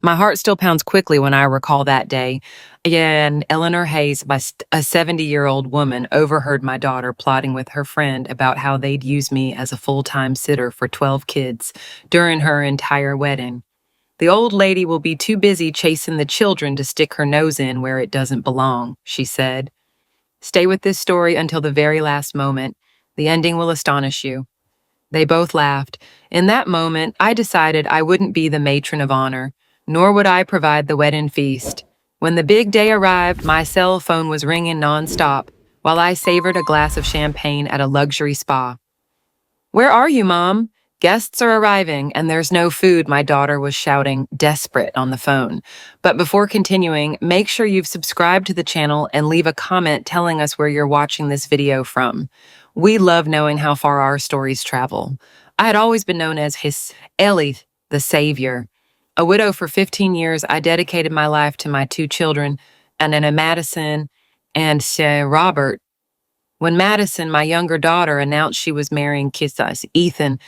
My heart still pounds quickly when I recall that day. And Eleanor Hayes, a 70-year-old woman, overheard my daughter plotting with her friend about how they'd use me as a full-time sitter for 12 kids during her entire wedding. The old lady will be too busy chasing the children to stick her nose in where it doesn't belong, she said. Stay with this story until the very last moment. The ending will astonish you. They both laughed. In that moment, I decided I wouldn't be the matron of honor, nor would I provide the wedding feast. When the big day arrived, my cell phone was ringing nonstop while I savored a glass of champagne at a luxury spa. Where are you, Mom? Guests are arriving, and there's no food, my daughter was shouting, desperate, on the phone. But before continuing, make sure you've subscribed to the channel and leave a comment telling us where you're watching this video from. We love knowing how far our stories travel. I had always been known as Ellie, the Savior. A widow for 15 years, I dedicated my life to my two children, Anna Madison and Robert. When Madison, my younger daughter, announced she was marrying Ethan,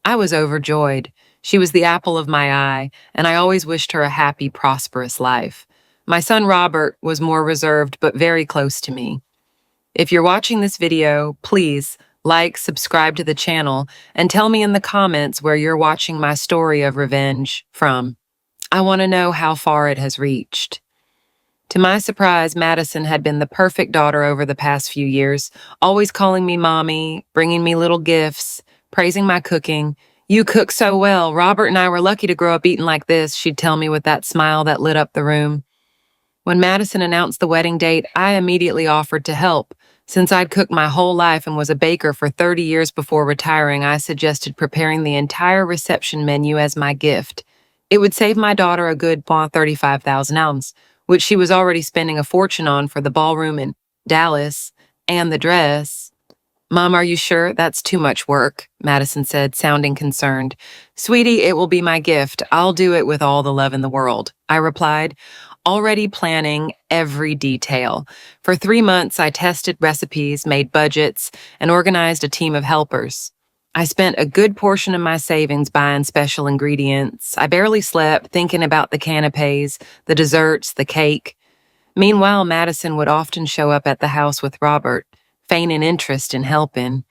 I was overjoyed. She was the apple of my eye, and I always wished her a happy, prosperous life. My son Robert was more reserved, but very close to me. If you're watching this video, please like, subscribe to the channel, and tell me in the comments where you're watching my story of revenge from. I want to know how far it has reached. To my surprise, Madison had been the perfect daughter over the past few years, always calling me mommy, bringing me little gifts, praising my cooking. You cook so well. Robert and I were lucky to grow up eating like this, she'd tell me with that smile that lit up the room. When Madison announced the wedding date, I immediately offered to help. Since I'd cooked my whole life and was a baker for 30 years before retiring, I suggested preparing the entire reception menu as my gift. It would save my daughter a good $35,000, which she was already spending a fortune on for the ballroom in Dallas and the dress. Mom, are you sure? That's too much work, Madison said, sounding concerned. Sweetie, it will be my gift. I'll do it with all the love in the world, I replied, already planning every detail. For 3 months, I tested recipes, made budgets, and organized a team of helpers. I spent a good portion of my savings buying special ingredients. I barely slept, thinking about the canapes, the desserts, the cake. Meanwhile, Madison would often show up at the house with Robert, feigning interest in helping.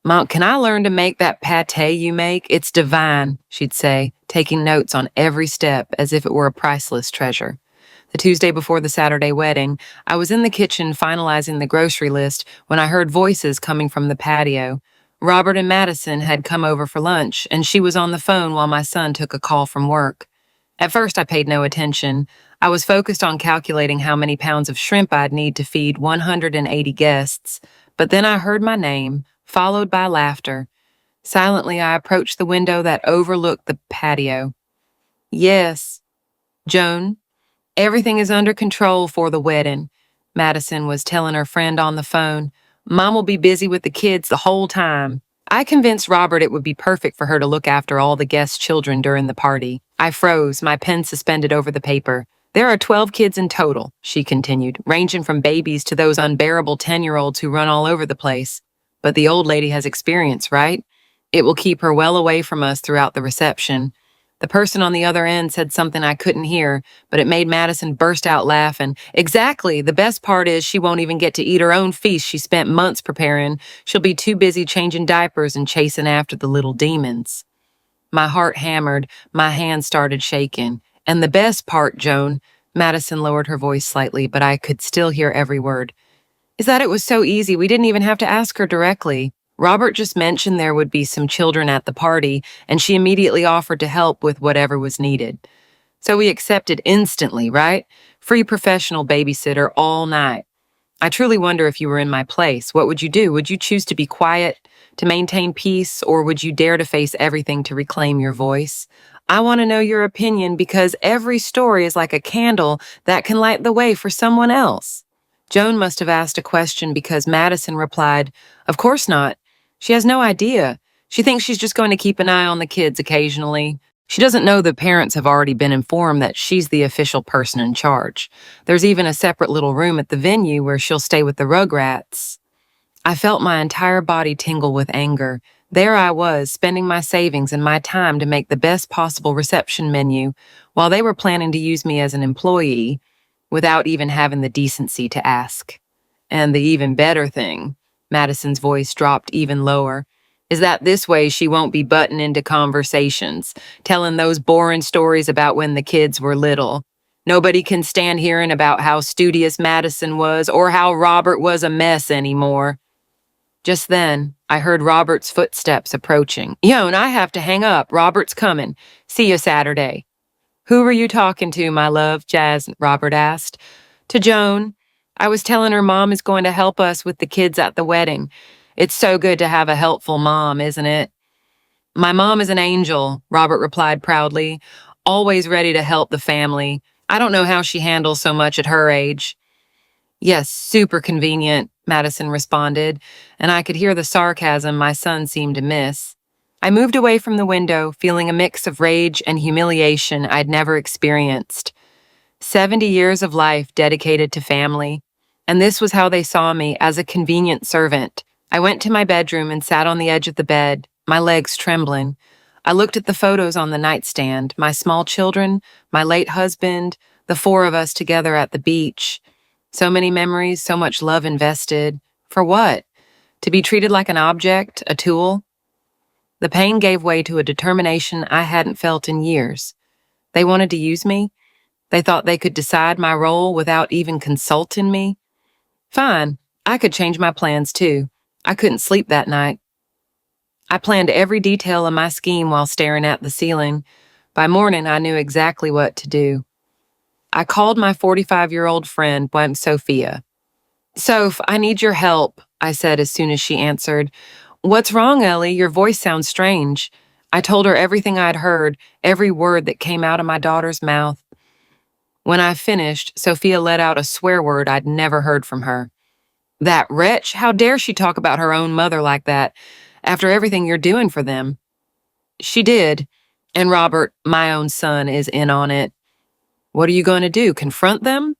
Mom, can I learn to make that pate you make? It's divine, she'd say, taking notes on every step as if it were a priceless treasure. The Tuesday before the Saturday wedding, I was in the kitchen finalizing the grocery list when I heard voices coming from the patio. Robert and Madison had come over for lunch, and she was on the phone while my son took a call from work. At first, I paid no attention. I was focused on calculating how many pounds of shrimp I'd need to feed 180 guests, but then I heard my name, followed by laughter. Silently, I approached the window that overlooked the patio. Yes, Joan, everything is under control for the wedding, Madison was telling her friend on the phone. Mom will be busy with the kids the whole time. I convinced Robert it would be perfect for her to look after all the guests' children during the party. I froze, my pen suspended over the paper. There are 12 kids in total, she continued, ranging from babies to those unbearable 10-year-olds who run all over the place. But the old lady has experience, right? It will keep her well away from us throughout the reception. The person on the other end said something I couldn't hear, but it made Madison burst out laughing. Exactly. The best part is she won't even get to eat her own feast she spent months preparing. She'll be too busy changing diapers and chasing after the little demons. My heart hammered. My hands started shaking. And the best part, Joan, Madison lowered her voice slightly, but I could still hear every word, is that it was so easy. We didn't even have to ask her directly. Robert just mentioned there would be some children at the party, and she immediately offered to help with whatever was needed. So we accepted instantly, right? Free professional babysitter all night. I truly wonder if you were in my place. What would you do? Would you choose to be quiet, to maintain peace, or would you dare to face everything to reclaim your voice? I want to know your opinion because every story is like a candle that can light the way for someone else. Joan must have asked a question because Madison replied, of course not. She has no idea. She thinks she's just going to keep an eye on the kids occasionally. She doesn't know the parents have already been informed that she's the official person in charge. There's even a separate little room at the venue where she'll stay with the Rugrats. I felt my entire body tingle with anger. There I was, spending my savings and my time to make the best possible reception menu, while they were planning to use me as an employee without even having the decency to ask. And the even better thing, Madison's voice dropped even lower, is that this way she won't be butting into conversations, telling those boring stories about when the kids were little. Nobody can stand hearing about how studious Madison was or how Robert was a mess anymore. Just then, I heard Robert's footsteps approaching. Yon, I have to hang up. Robert's coming. See you Saturday. Who were you talking to, my love? Robert asked. To Joan. I was telling her mom is going to help us with the kids at the wedding. It's so good to have a helpful mom, isn't it? My mom is an angel, Robert replied proudly, always ready to help the family. I don't know how she handles so much at her age. Yes, super convenient, Madison responded, and I could hear the sarcasm my son seemed to miss. I moved away from the window, feeling a mix of rage and humiliation I'd never experienced. 70 years of life dedicated to family, and this was how they saw me, as a convenient servant. I went to my bedroom and sat on the edge of the bed, my legs trembling. I looked at the photos on the nightstand, my small children, my late husband, the four of us together at the beach. So many memories, so much love invested. For what? To be treated like an object, a tool? The pain gave way to a determination I hadn't felt in years. They wanted to use me. They thought they could decide my role without even consulting me. Fine, I could change my plans too. I couldn't sleep that night. I planned every detail of my scheme while staring at the ceiling. By morning, I knew exactly what to do. I called my 45-year-old friend, Sophia. Soph, I need your help, I said as soon as she answered. What's wrong, Ellie? Your voice sounds strange. I told her everything I'd heard, every word that came out of my daughter's mouth. When I finished, Sophia let out a swear word I'd never heard from her. That wretch, how dare she talk about her own mother like that, after everything you're doing for them? She did, and Robert, my own son, is in on it. What are you going to do, confront them?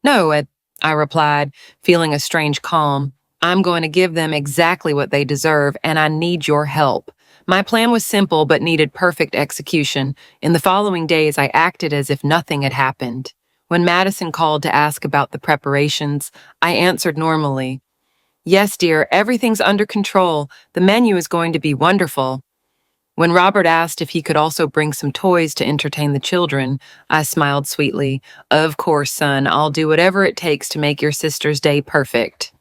No, Ed, I replied, feeling a strange calm. I'm going to give them exactly what they deserve, and I need your help. My plan was simple but needed perfect execution. In the following days, I acted as if nothing had happened. When Madison called to ask about the preparations, I answered normally. Yes, dear, everything's under control. The menu is going to be wonderful. When Robert asked if he could also bring some toys to entertain the children, I smiled sweetly. Of course, son, I'll do whatever it takes to make your sister's day perfect.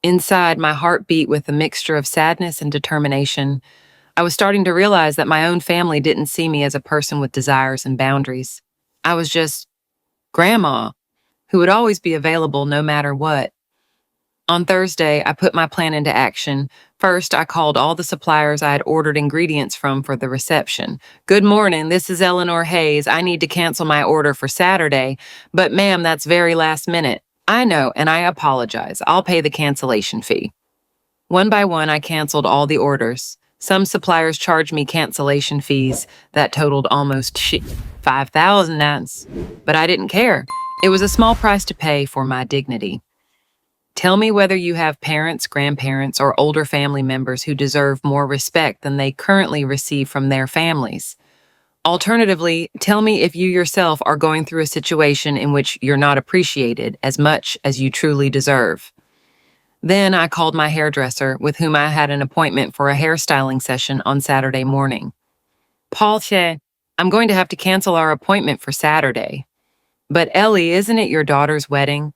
Inside, my heart beat with a mixture of sadness and determination. I was starting to realize that my own family didn't see me as a person with desires and boundaries. I was just Grandma, who would always be available no matter what. On Thursday, I put my plan into action. First, I called all the suppliers I had ordered ingredients from for the reception. Good morning, this is Eleanor Hayes. I need to cancel my order for Saturday, but ma'am, that's very last minute. I know, and I apologize. I'll pay the cancellation fee. One by one, I canceled all the orders. Some suppliers charged me cancellation fees that totaled almost 5,000 nans, but I didn't care. It was a small price to pay for my dignity. Tell me whether you have parents, grandparents, or older family members who deserve more respect than they currently receive from their families. Alternatively, tell me if you yourself are going through a situation in which you're not appreciated as much as you truly deserve. Then I called my hairdresser, with whom I had an appointment for a hairstyling session on Saturday morning. Paul said, I'm going to have to cancel our appointment for Saturday. But Ellie, isn't it your daughter's wedding?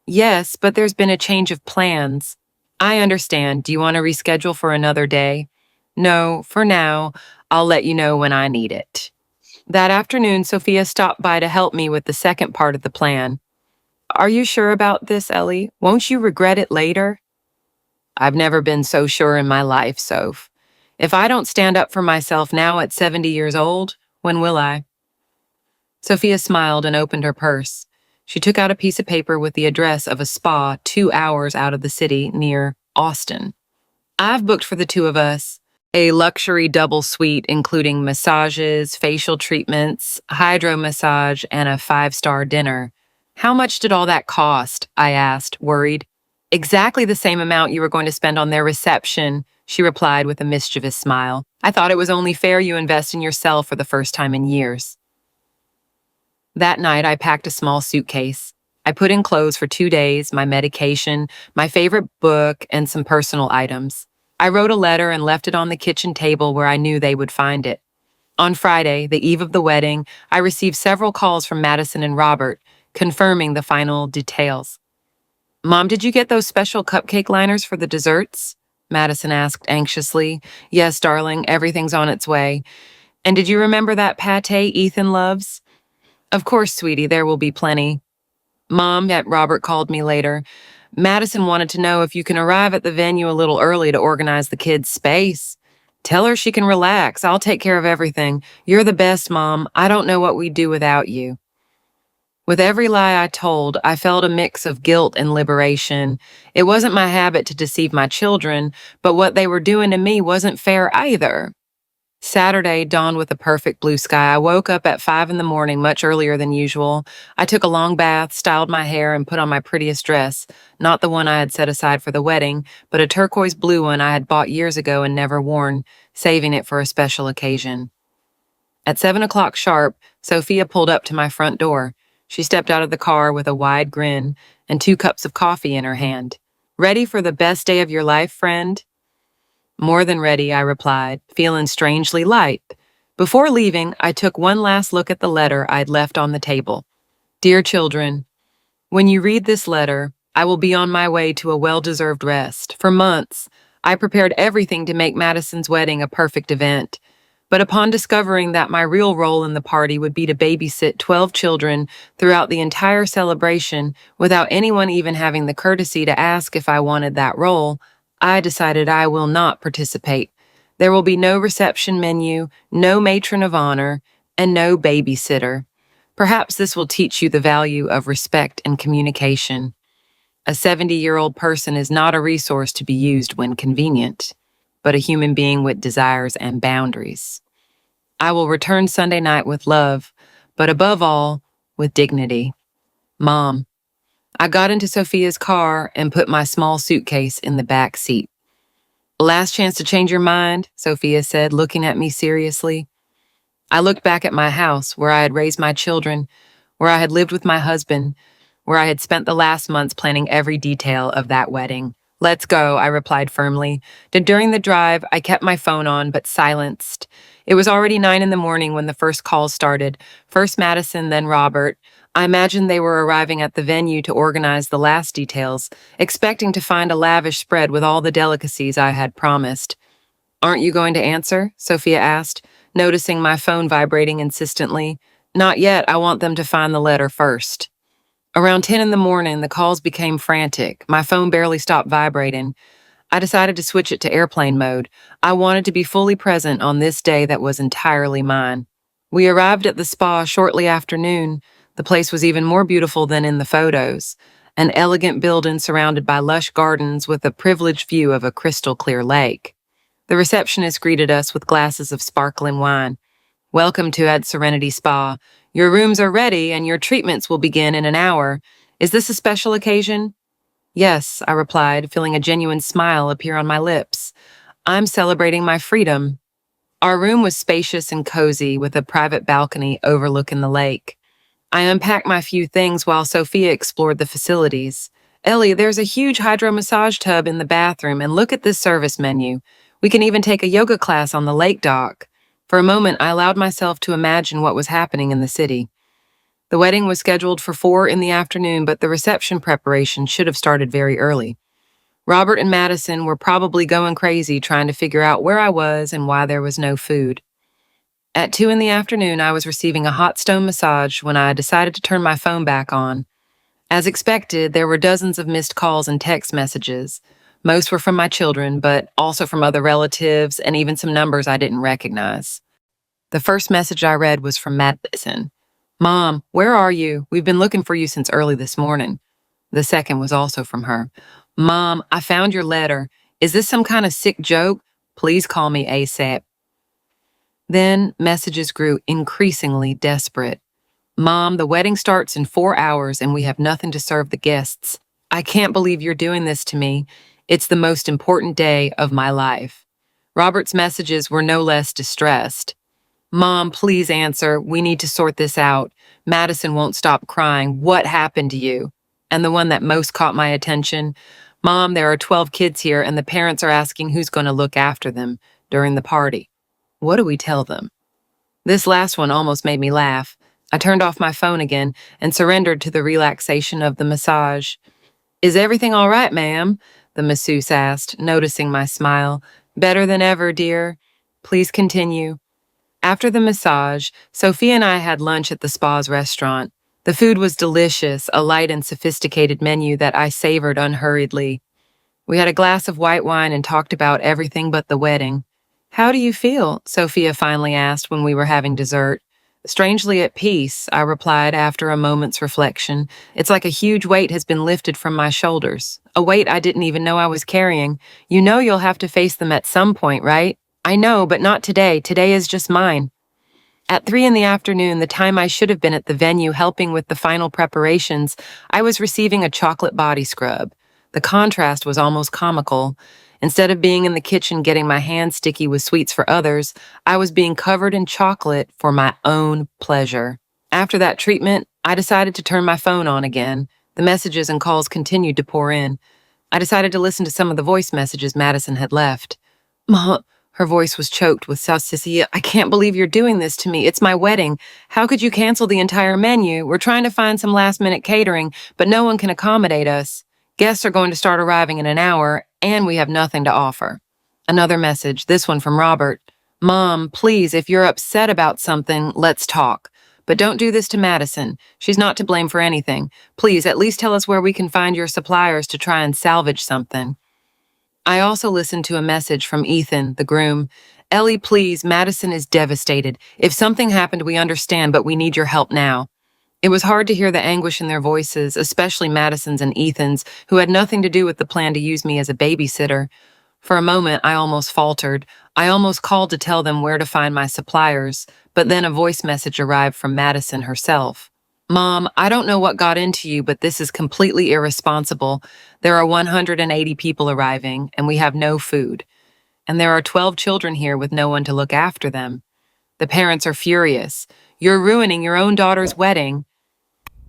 Yes, but there's been a change of plans. I understand. Do you want to reschedule for another day? No, for now. I'll let you know when I need it. That afternoon, Sophia stopped by to help me with the second part of the plan. Are you sure about this, Ellie? Won't you regret it later? I've never been so sure in my life, Soph. If I don't stand up for myself now at 70 years old, when will I? Sophia smiled and opened her purse. She took out a piece of paper with the address of a spa 2 hours out of the city near Austin. I've booked for the two of us a luxury double suite including massages, facial treatments, hydro massage, and a 5-star dinner. How much did all that cost? I asked, worried. Exactly the same amount you were going to spend on their reception, she replied with a mischievous smile. I thought it was only fair you invest in yourself for the first time in years. That night, I packed a small suitcase. I put in clothes for 2 days, my medication, my favorite book, and some personal items. I wrote a letter and left it on the kitchen table where I knew they would find it. On Friday, the eve of the wedding, I received several calls from Madison and Robert, confirming the final details. Mom, did you get those special cupcake liners for the desserts? Madison asked anxiously. Yes, darling, everything's on its way. And did you remember that pâté Ethan loves? Of course, sweetie, there will be plenty. Mom, yet Robert called me later. Madison wanted to know if you can arrive at the venue a little early to organize the kids' space. Tell her she can relax. I'll take care of everything. You're the best, Mom. I don't know what we'd do without you. With every lie I told, I felt a mix of guilt and liberation. It wasn't my habit to deceive my children, but what they were doing to me wasn't fair either. Saturday dawned with a perfect blue sky. I woke up at 5 in the morning, much earlier than usual. I took a long bath, styled my hair, and put on my prettiest dress, not the one I had set aside for the wedding, but a turquoise blue one I had bought years ago and never worn, saving it for a special occasion. At 7 o'clock sharp, Sophia pulled up to my front door. She stepped out of the car with a wide grin and 2 cups of coffee in her hand. Ready for the best day of your life, friend? More than ready, I replied, feeling strangely light. Before leaving, I took one last look at the letter I'd left on the table. Dear children, when you read this letter, I will be on my way to a well-deserved rest. For months, I prepared everything to make Madison's wedding a perfect event. But upon discovering that my real role in the party would be to babysit 12 children throughout the entire celebration without anyone even having the courtesy to ask if I wanted that role, I decided I will not participate. There will be no reception menu, no matron of honor, and no babysitter. Perhaps this will teach you the value of respect and communication. A 70-year-old person is not a resource to be used when convenient, but a human being with desires and boundaries. I will return Sunday night with love, but above all, with dignity. Mom. I got into Sophia's car and put my small suitcase in the back seat. Last chance to change your mind, Sophia said, looking at me seriously. I looked back at my house, where I had raised my children, where I had lived with my husband, where I had spent the last months planning every detail of that wedding. Let's go, I replied firmly. During the drive, I kept my phone on, but silenced. It was already 9 in the morning when the first calls started. First Madison, then Robert. I imagined they were arriving at the venue to organize the last details, expecting to find a lavish spread with all the delicacies I had promised. Aren't you going to answer? Sophia asked, noticing my phone vibrating insistently. Not yet, I want them to find the letter first. Around 10 in the morning, the calls became frantic. My phone barely stopped vibrating. I decided to switch it to airplane mode. I wanted to be fully present on this day that was entirely mine. We arrived at the spa shortly after noon. The place was even more beautiful than in the photos. An elegant building surrounded by lush gardens with a privileged view of a crystal-clear lake. The receptionist greeted us with glasses of sparkling wine. Welcome to Ed Serenity Spa. Your rooms are ready and your treatments will begin in an hour. Is this a special occasion? Yes, I replied, feeling a genuine smile appear on my lips. I'm celebrating my freedom. Our room was spacious and cozy with a private balcony overlooking the lake. I unpacked my few things while Sophia explored the facilities. Ellie, there's a huge hydro massage tub in the bathroom and look at this service menu. We can even take a yoga class on the lake dock. For a moment, I allowed myself to imagine what was happening in the city. The wedding was scheduled for 4 in the afternoon, but the reception preparation should have started very early. Robert and Madison were probably going crazy trying to figure out where I was and why there was no food. At 2 in the afternoon, I was receiving a hot stone massage when I decided to turn my phone back on. As expected, there were dozens of missed calls and text messages. Most were from my children, but also from other relatives and even some numbers I didn't recognize. The first message I read was from Madison. Mom, where are you? We've been looking for you since early this morning. The second was also from her. Mom, I found your letter. Is this some kind of sick joke? Please call me ASAP. Then messages grew increasingly desperate. Mom, the wedding starts in 4 hours and we have nothing to serve the guests. I can't believe you're doing this to me. It's the most important day of my life. Robert's messages were no less distressed. Mom, please answer. We need to sort this out. Madison won't stop crying. What happened to you? And the one that most caught my attention, Mom, there are 12 kids here, and the parents are asking who's going to look after them during the party. What do we tell them? This last one almost made me laugh. I turned off my phone again and surrendered to the relaxation of the massage. Is everything all right, ma'am? The masseuse asked, noticing my smile. Better than ever, dear. Please continue. After the massage, Sophia and I had lunch at the spa's restaurant. The food was delicious, a light and sophisticated menu that I savored unhurriedly. We had a glass of white wine and talked about everything but the wedding. How do you feel? Sophia finally asked when we were having dessert. Strangely at peace, I replied after a moment's reflection. It's like a huge weight has been lifted from my shoulders. A weight I didn't even know I was carrying. You know you'll have to face them at some point, right? I know, but not today. Today is just mine. At 3 in the afternoon, the time I should have been at the venue helping with the final preparations, I was receiving a chocolate body scrub. The contrast was almost comical. Instead of being in the kitchen getting my hands sticky with sweets for others, I was being covered in chocolate for my own pleasure. After that treatment, I decided to turn my phone on again. The messages and calls continued to pour in. I decided to listen to some of the voice messages Madison had left. Her voice was choked with Sissy. I can't believe you're doing this to me. It's my wedding. How could you cancel the entire menu? We're trying to find some last-minute catering, but no one can accommodate us. Guests are going to start arriving in an hour, and we have nothing to offer. Another message, this one from Robert. Mom, please, if you're upset about something, let's talk. But don't do this to Madison. She's not to blame for anything. Please, at least tell us where we can find your suppliers to try and salvage something. I also listened to a message from Ethan, the groom. Ellie, please, Madison is devastated. If something happened, we understand, but we need your help now. It was hard to hear the anguish in their voices, especially Madison's and Ethan's, who had nothing to do with the plan to use me as a babysitter. For a moment, I almost faltered. I almost called to tell them where to find my suppliers, but then a voice message arrived from Madison herself. Mom, I don't know what got into you, but this is completely irresponsible. There are 180 people arriving, and we have no food. And there are 12 children here with no one to look after them. The parents are furious. You're ruining your own daughter's wedding.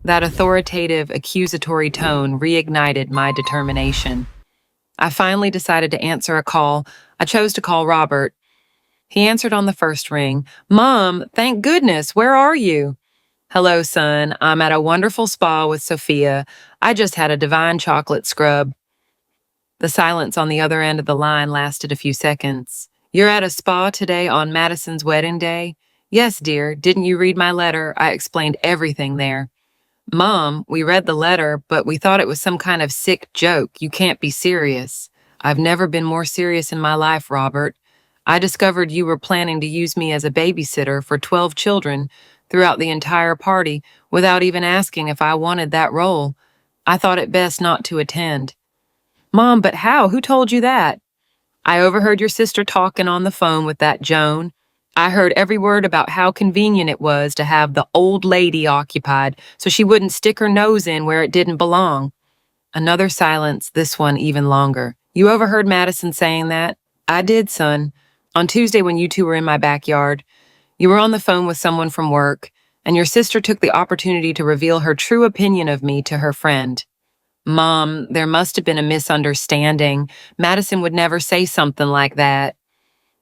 That authoritative, accusatory tone reignited my determination. I finally decided to answer a call. I chose to call Robert. He answered on the first ring. Mom, thank goodness, where are you? Hello, son. I'm at a wonderful spa with Sophia. I just had a divine chocolate scrub. The silence on the other end of the line lasted a few seconds. You're at a spa today on Madison's wedding day? Yes, dear. Didn't you read my letter? I explained everything there. Mom, we read the letter, but we thought it was some kind of sick joke. You can't be serious. I've never been more serious in my life, Robert. I discovered you were planning to use me as a babysitter for 12 children throughout the entire party without even asking if I wanted that role. I thought it best not to attend. Mom, but how? Who told you that? I overheard your sister talking on the phone with that Joan. I heard every word about how convenient it was to have the old lady occupied so she wouldn't stick her nose in where it didn't belong. Another silence, this one even longer. You overheard Madison saying that? I did, son. On Tuesday when you two were in my backyard, you were on the phone with someone from work, and your sister took the opportunity to reveal her true opinion of me to her friend. Mom, there must have been a misunderstanding. Madison would never say something like that.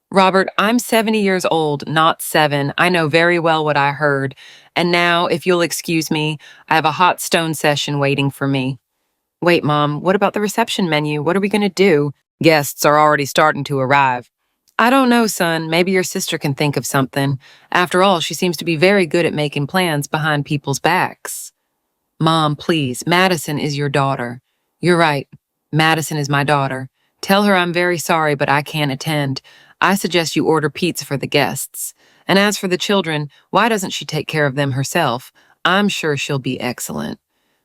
Robert, I'm 70 years old, not 7. I know very well what I heard. And now, if you'll excuse me, I have a hot stone session waiting for me. Wait, Mom, what about the reception menu? What are we going to do? Guests are already starting to arrive. I don't know, son. Maybe your sister can think of something. After all, she seems to be very good at making plans behind people's backs. Mom, please, Madison is your daughter. You're right. Madison is my daughter. Tell her I'm very sorry, but I can't attend. I suggest you order pizza for the guests. And as for the children, why doesn't she take care of them herself? I'm sure she'll be excellent.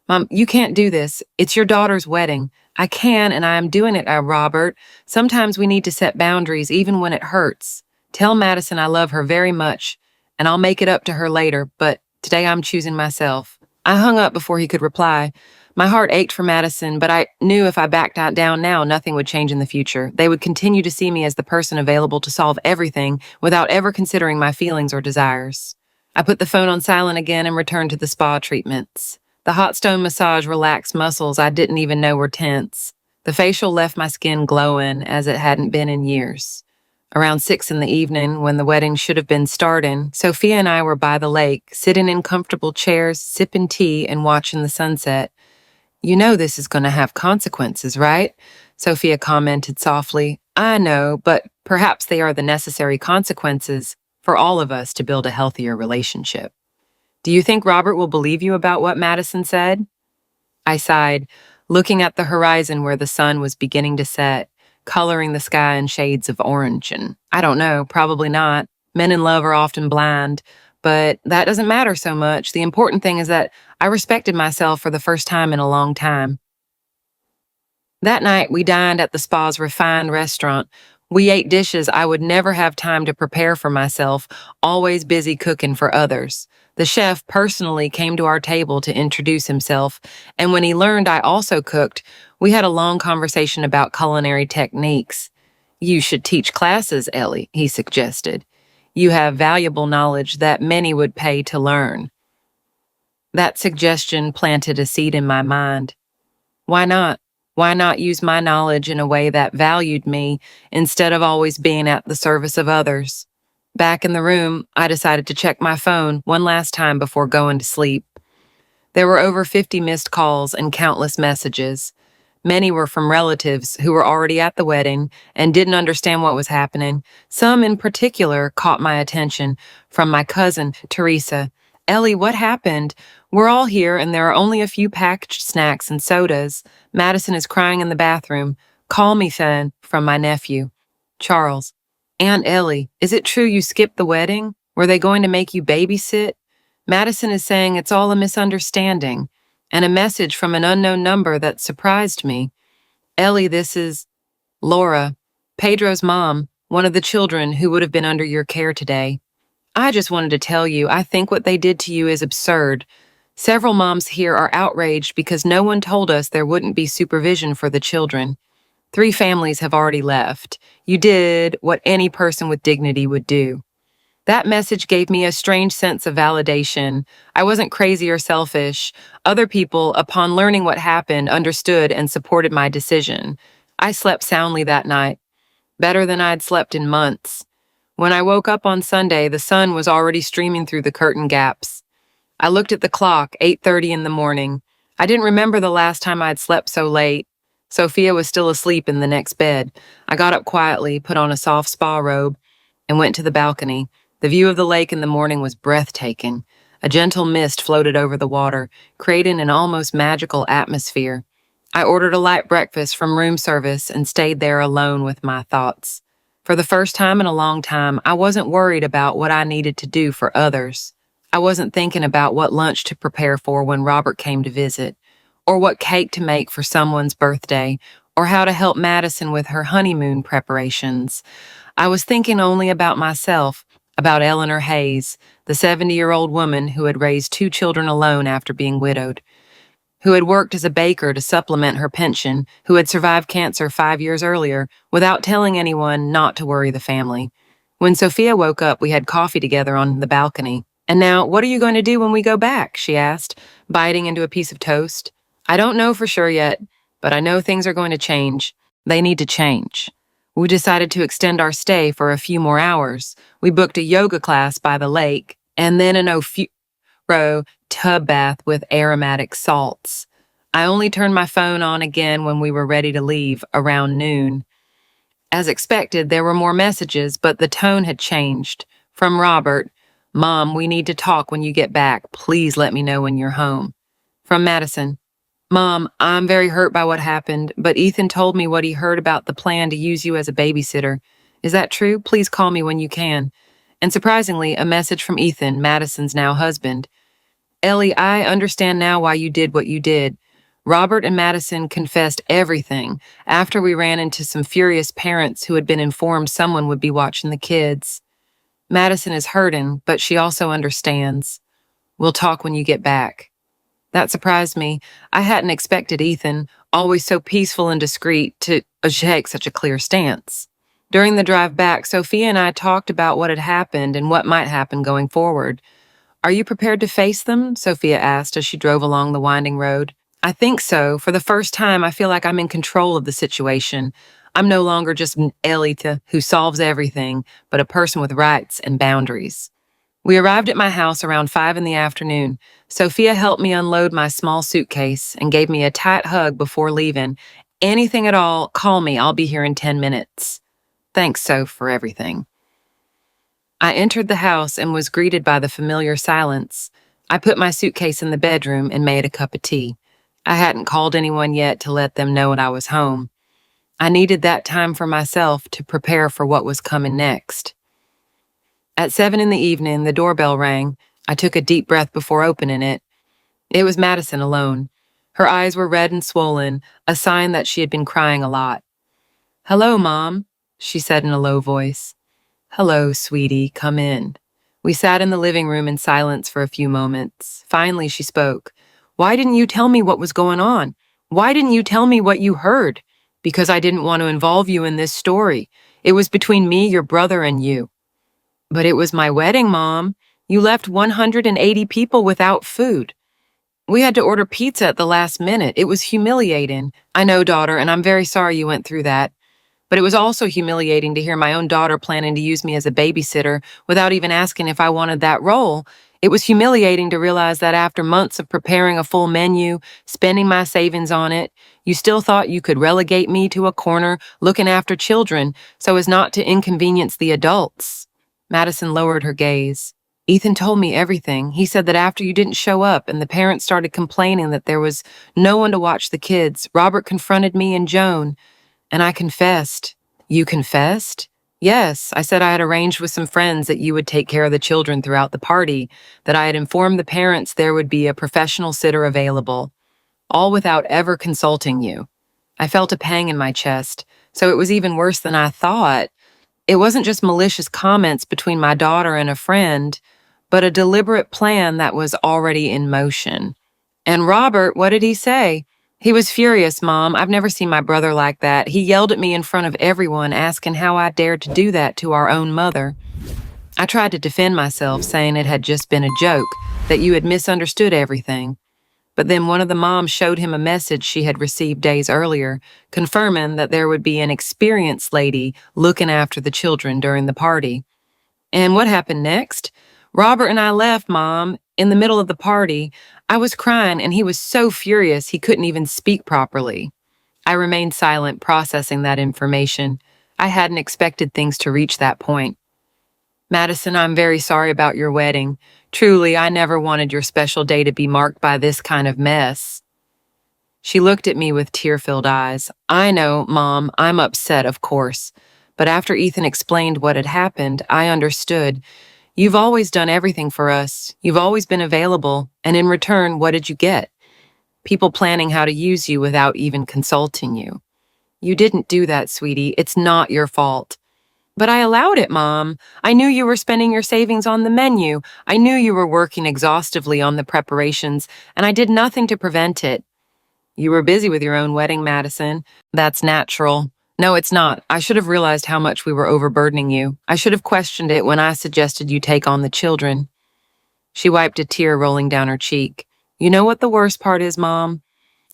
Mom, you can't do this. It's your daughter's wedding. I can, and I am doing it, Robert. Sometimes we need to set boundaries, even when it hurts. Tell Madison I love her very much, and I'll make it up to her later, but today I'm choosing myself. I hung up before he could reply, My heart ached for Madison, but I knew if I backed out down now, nothing would change in the future. They would continue to see me as the person available to solve everything without ever considering my feelings or desires. I put the phone on silent again and returned to the spa treatments. The hot stone massage relaxed muscles I didn't even know were tense. The facial left my skin glowing as it hadn't been in years. Around 6 in the evening, when the wedding should have been starting, Sophia and I were by the lake, sitting in comfortable chairs, sipping tea and watching the sunset. "You know this is going to have consequences, right?" Sophia commented softly. "I know, but perhaps they are the necessary consequences for all of us to build a healthier relationship." "Do you think Robert will believe you about what Madison said?" I sighed, looking at the horizon where the sun was beginning to set, coloring the sky in shades of orange. And I don't know, probably not. Men in love are often blind, but that doesn't matter so much. The important thing is that I respected myself for the first time in a long time. That night, we dined at the spa's refined restaurant. We ate dishes I would never have time to prepare for myself, always busy cooking for others. The chef personally came to our table to introduce himself, and when he learned I also cooked, we had a long conversation about culinary techniques. "You should teach classes, Ellie," he suggested. "You have valuable knowledge that many would pay to learn." That suggestion planted a seed in my mind. Why not? Why not use my knowledge in a way that valued me instead of always being at the service of others? Back in the room, I decided to check my phone one last time before going to sleep. There were over 50 missed calls and countless messages. Many were from relatives who were already at the wedding and didn't understand what was happening. Some in particular caught my attention, from my cousin, Teresa. "Ellie, what happened? We're all here and there are only a few packaged snacks and sodas. Madison is crying in the bathroom. Call me, Fan," from my nephew. Charles. "Aunt Ellie, is it true you skipped the wedding? Were they going to make you babysit? Madison is saying it's all a misunderstanding." And a message from an unknown number that surprised me. "Ellie, this is Laura, Pedro's mom, one of the children who would have been under your care today. I just wanted to tell you, I think what they did to you is absurd. Several moms here are outraged because no one told us there wouldn't be supervision for the children. 3 families have already left. You did what any person with dignity would do." That message gave me a strange sense of validation. I wasn't crazy or selfish. Other people, upon learning what happened, understood and supported my decision. I slept soundly that night, better than I'd slept in months. When I woke up on Sunday, the sun was already streaming through the curtain gaps. I looked at the clock, 8:30 in the morning. I didn't remember the last time I'd slept so late. Sophia was still asleep in the next bed. I got up quietly, put on a soft spa robe, and went to the balcony. The view of the lake in the morning was breathtaking. A gentle mist floated over the water, creating an almost magical atmosphere. I ordered a light breakfast from room service and stayed there alone with my thoughts. For the first time in a long time, I wasn't worried about what I needed to do for others. I wasn't thinking about what lunch to prepare for when Robert came to visit, or what cake to make for someone's birthday, or how to help Madison with her honeymoon preparations. I was thinking only about myself, about Eleanor Hayes, the 70-year-old woman who had raised 2 children alone after being widowed, who had worked as a baker to supplement her pension, who had survived cancer 5 years earlier without telling anyone not to worry the family. When Sophia woke up, we had coffee together on the balcony. "And now, what are you going to do when we go back?" she asked, biting into a piece of toast. "I don't know for sure yet, but I know things are going to change. They need to change." We decided to extend our stay for a few more hours. We booked a yoga class by the lake, and then an Ofuro tub bath with aromatic salts. I only turned my phone on again when we were ready to leave, around noon. As expected, there were more messages, but the tone had changed. From Robert, "Mom, we need to talk when you get back. Please let me know when you're home." From Madison, "Mom, I'm very hurt by what happened, but Ethan told me what he heard about the plan to use you as a babysitter. Is that true? Please call me when you can." And surprisingly, a message from Ethan, Madison's now husband. "Ellie, I understand now why you did what you did. Robert and Madison confessed everything after we ran into some furious parents who had been informed someone would be watching the kids. Madison is hurting, but she also understands. We'll talk when you get back." That surprised me. I hadn't expected Ethan, always so peaceful and discreet, to take such a clear stance. During the drive back, Sophia and I talked about what had happened and what might happen going forward. Are you prepared to face them? Sophia asked as she drove along the winding road. I think so. For the first time, I feel like I'm in control of the situation. I'm no longer just an Elita who solves everything, but a person with rights and boundaries. We arrived at my house around 5 in the afternoon. Sophia helped me unload my small suitcase and gave me a tight hug before leaving. Anything at all, call me. I'll be here in 10 minutes. Thanks, Soph, for everything. I entered the house and was greeted by the familiar silence. I put my suitcase in the bedroom and made a cup of tea. I hadn't called anyone yet to let them know I was home. I needed that time for myself to prepare for what was coming next. At 7 in the evening, the doorbell rang. I took a deep breath before opening it. It was Madison alone. Her eyes were red and swollen, a sign that she had been crying a lot. "Hello, Mom," she said in a low voice. "Hello, sweetie, come in." We sat in the living room in silence for a few moments. Finally, she spoke. "Why didn't you tell me what was going on? Why didn't you tell me what you heard?" "Because I didn't want to involve you in this story. It was between me, your brother, and you." "But it was my wedding, Mom. You left 180 people without food. We had to order pizza at the last minute. It was humiliating." "I know, daughter, and I'm very sorry you went through that. But it was also humiliating to hear my own daughter planning to use me as a babysitter without even asking if I wanted that role. It was humiliating to realize that after months of preparing a full menu, spending my savings on it, you still thought you could relegate me to a corner looking after children so as not to inconvenience the adults." Madison lowered her gaze. "Ethan told me everything. He said that after you didn't show up and the parents started complaining that there was no one to watch the kids, Robert confronted me and Joan. And I confessed." "You confessed?" "Yes, I said I had arranged with some friends that you would take care of the children throughout the party, that I had informed the parents there would be a professional sitter available, all without ever consulting you." I felt a pang in my chest, so it was even worse than I thought. It wasn't just malicious comments between my daughter and a friend, but a deliberate plan that was already in motion. "And Robert, what did he say?" "He was furious, Mom. I've never seen my brother like that. He yelled at me in front of everyone, asking how I dared to do that to our own mother." I tried to defend myself, saying it had just been a joke, that you had misunderstood everything. But then one of the moms showed him a message she had received days earlier, confirming that there would be an experienced lady looking after the children during the party. "And what happened next?" "Robert and I left, Mom, in the middle of the party. I was crying, and he was so furious he couldn't even speak properly." I remained silent, processing that information. I hadn't expected things to reach that point. "Madison, I'm very sorry about your wedding. Truly, I never wanted your special day to be marked by this kind of mess." She looked at me with tear-filled eyes. "I know, Mom, I'm upset, of course. But after Ethan explained what had happened, I understood. You've always done everything for us. You've always been available. And in return, what did you get? People planning how to use you without even consulting you. You didn't do that, sweetie. It's not your fault." "But I allowed it, Mom. I knew you were spending your savings on the menu. I knew you were working exhaustively on the preparations, and I did nothing to prevent it." "You were busy with your own wedding, Madison. That's natural." "No, it's not. I should have realized how much we were overburdening you. I should have questioned it when I suggested you take on the children." She wiped a tear rolling down her cheek. "You know what the worst part is, Mom?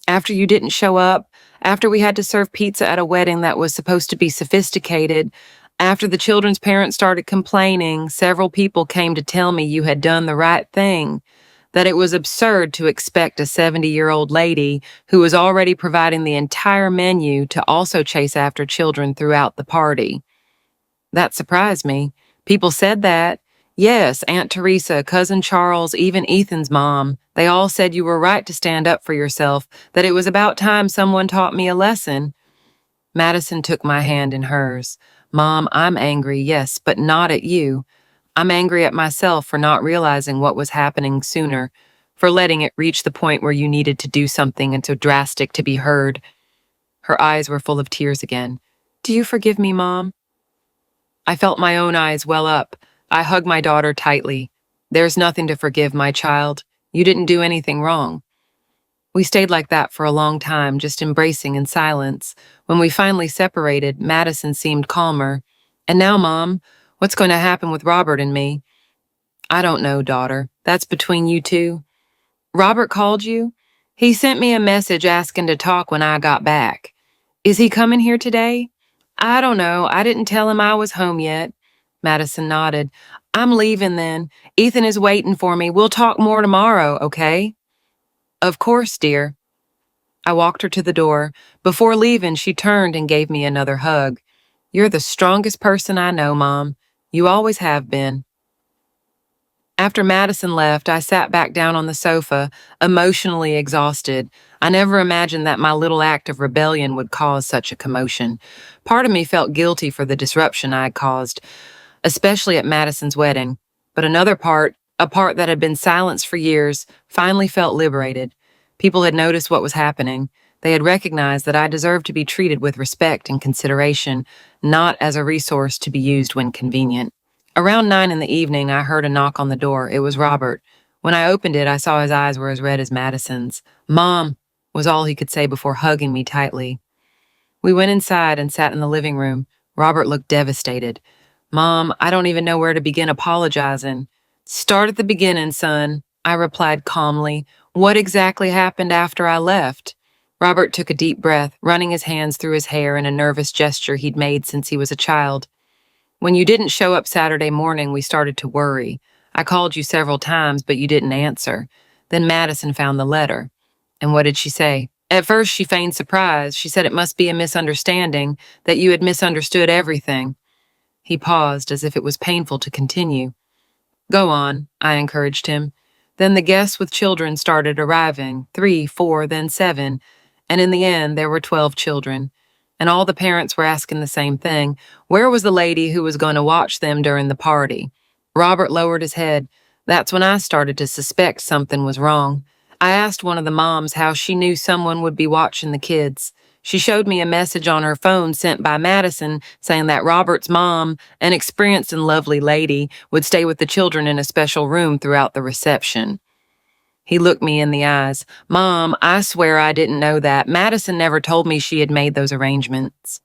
After you didn't show up, after we had to serve pizza at a wedding that was supposed to be sophisticated, after the children's parents started complaining, several people came to tell me you had done the right thing, that it was absurd to expect a 70-year-old lady who was already providing the entire menu to also chase after children throughout the party." That surprised me. People said that. Yes, Aunt Teresa, Cousin Charles, even Ethan's mom. They all said you were right to stand up for yourself, that it was about time someone taught me a lesson. Madison took my hand in hers. "Mom, I'm angry, yes, but not at you. I'm angry at myself for not realizing what was happening sooner, for letting it reach the point where you needed to do something and so drastic to be heard." Her eyes were full of tears again. "Do you forgive me, Mom?" I felt my own eyes well up. I hugged my daughter tightly. "There's nothing to forgive, my child. You didn't do anything wrong." We stayed like that for a long time, just embracing in silence. When we finally separated, Madison seemed calmer. And now, Mom, what's going to happen with Robert and me? I don't know, daughter. That's between you two. Robert called you? He sent me a message asking to talk when I got back. Is he coming here today? I don't know. I didn't tell him I was home yet. Madison nodded. I'm leaving then. Ethan is waiting for me. We'll talk more tomorrow, okay? Of course, dear. I walked her to the door. Before leaving, she turned and gave me another hug. You're the strongest person I know, Mom. You always have been. After Madison left, I sat back down on the sofa, emotionally exhausted. I never imagined that my little act of rebellion would cause such a commotion. Part of me felt guilty for the disruption I had caused, especially at Madison's wedding. But another part, a part that had been silenced for years, finally felt liberated. People had noticed what was happening. They had recognized that I deserved to be treated with respect and consideration, not as a resource to be used when convenient. Around 9 in the evening, I heard a knock on the door. It was Robert. When I opened it, I saw his eyes were as red as Madison's. Mom, was all he could say before hugging me tightly. We went inside and sat in the living room. Robert looked devastated. Mom, I don't even know where to begin apologizing. Start at the beginning, son, I replied calmly. What exactly happened after I left? Robert took a deep breath, running his hands through his hair in a nervous gesture he'd made since he was a child. When you didn't show up Saturday morning, we started to worry. I called you several times, but you didn't answer. Then Madison found the letter. And what did she say? At first, she feigned surprise. She said it must be a misunderstanding, that you had misunderstood everything. He paused, as if it was painful to continue. Go on, I encouraged him. Then the guests with children started arriving, 3, 4, then 7, and in the end, there were 12 children. And all the parents were asking the same thing. Where was the lady who was going to watch them during the party? Robert lowered his head. That's when I started to suspect something was wrong. I asked one of the moms how she knew someone would be watching the kids. She showed me a message on her phone sent by Madison saying that Robert's mom, an experienced and lovely lady, would stay with the children in a special room throughout the reception. He looked me in the eyes. Mom, I swear I didn't know that. Madison never told me she had made those arrangements.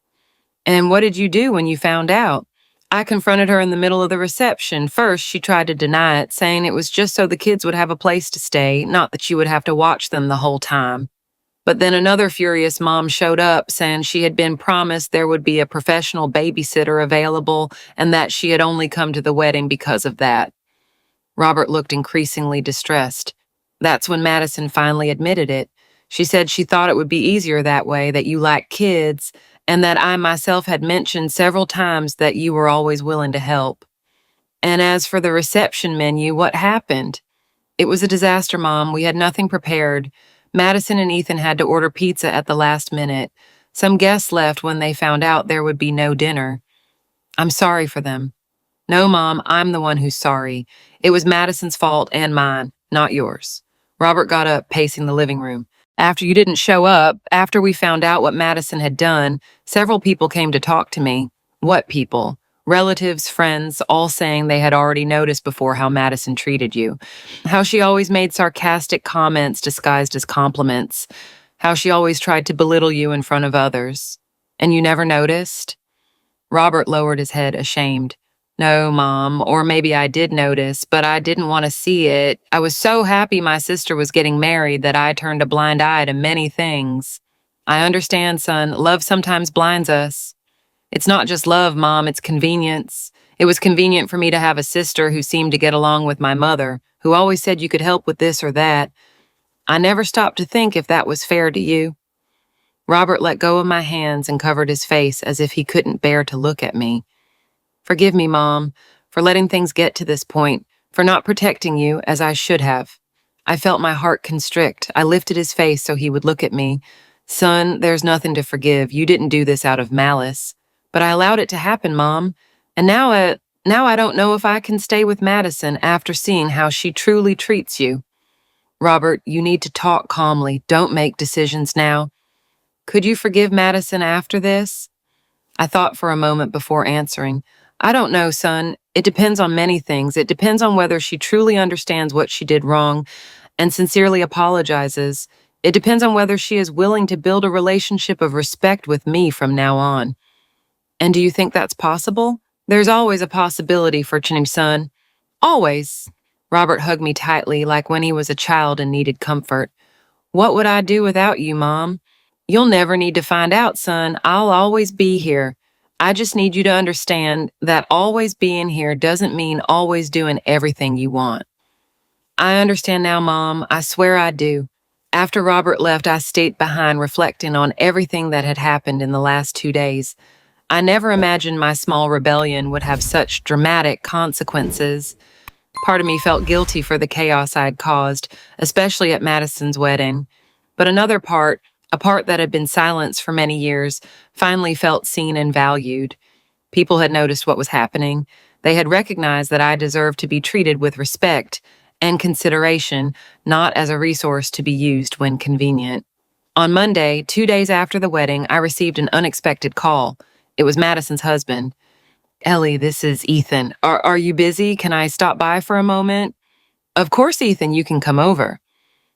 And what did you do when you found out? I confronted her in the middle of the reception. First, she tried to deny it, saying it was just so the kids would have a place to stay, not that she would have to watch them the whole time. But then another furious mom showed up, saying she had been promised there would be a professional babysitter available and that she had only come to the wedding because of that. Robert looked increasingly distressed. That's when Madison finally admitted it. She said she thought it would be easier that way, that you lack kids, and that I myself had mentioned several times that you were always willing to help. And as for the reception menu, what happened? It was a disaster, Mom. We had nothing prepared. Madison and Ethan had to order pizza at the last minute. Some guests left when they found out there would be no dinner. I'm sorry for them. No, Mom, I'm the one who's sorry. It was Madison's fault and mine, not yours. Robert got up, pacing the living room. After you didn't show up, after we found out what Madison had done, several people came to talk to me. What people? Relatives, friends, all saying they had already noticed before how Madison treated you. How she always made sarcastic comments disguised as compliments. How she always tried to belittle you in front of others. And you never noticed? Robert lowered his head, ashamed. No, Mom, or maybe I did notice, but I didn't want to see it. I was so happy my sister was getting married that I turned a blind eye to many things. I understand, son. Love sometimes blinds us. It's not just love, Mom, it's convenience. It was convenient for me to have a sister who seemed to get along with my mother, who always said you could help with this or that. I never stopped to think if that was fair to you. Robert let go of my hands and covered his face as if he couldn't bear to look at me. Forgive me, Mom, for letting things get to this point, for not protecting you as I should have. I felt my heart constrict. I lifted his face so he would look at me. Son, there's nothing to forgive. You didn't do this out of malice. But I allowed it to happen, Mom. And now I don't know if I can stay with Madison after seeing how she truly treats you. Robert, you need to talk calmly. Don't make decisions now. Could you forgive Madison after this? I thought for a moment before answering. I don't know, son. It depends on many things. It depends on whether she truly understands what she did wrong and sincerely apologizes. It depends on whether she is willing to build a relationship of respect with me from now on. And do you think that's possible? There's always a possibility for son. Always. Robert hugged me tightly like when he was a child and needed comfort. What would I do without you, Mom? You'll never need to find out, son. I'll always be here. I just need you to understand that always being here doesn't mean always doing everything you want. I understand now, Mom. I swear I do. After Robert left, I stayed behind reflecting on everything that had happened in the last 2 days. I never imagined my small rebellion would have such dramatic consequences. Part of me felt guilty for the chaos I'd caused, especially at Madison's wedding. But another part, a part that had been silenced for many years, finally felt seen and valued. People had noticed what was happening. They had recognized that I deserved to be treated with respect and consideration, not as a resource to be used when convenient. On Monday, 2 days after the wedding, I received an unexpected call. It was Madison's husband. Ellie, this is Ethan. Are you busy? Can I stop by for a moment? Of course, Ethan, you can come over.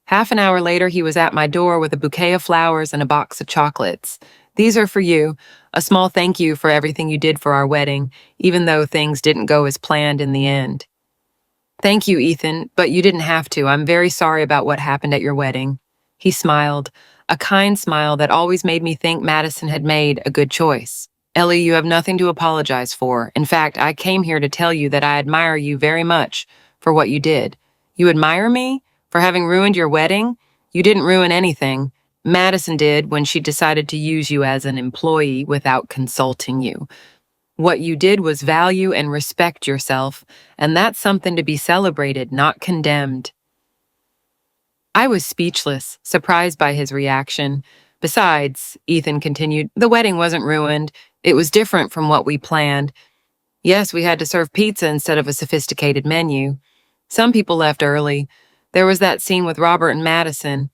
Half an hour later, he was at my door with a bouquet of flowers and a box of chocolates. These are for you, a small thank you for everything you did for our wedding, even though things didn't go as planned in the end. Thank you, Ethan, but you didn't have to. I'm very sorry about what happened at your wedding. He smiled, a kind smile that always made me think Madison had made a good choice. Ellie, you have nothing to apologize for. In fact, I came here to tell you that I admire you very much for what you did. You admire me? For having ruined your wedding? You didn't ruin anything. Madison did when she decided to use you as an employee without consulting you. What you did was value and respect yourself, and that's something to be celebrated, not condemned. I was speechless, surprised by his reaction. Besides, Ethan continued, the wedding wasn't ruined. It was different from what we planned. Yes, we had to serve pizza instead of a sophisticated menu. Some people left early. There was that scene with Robert and Madison.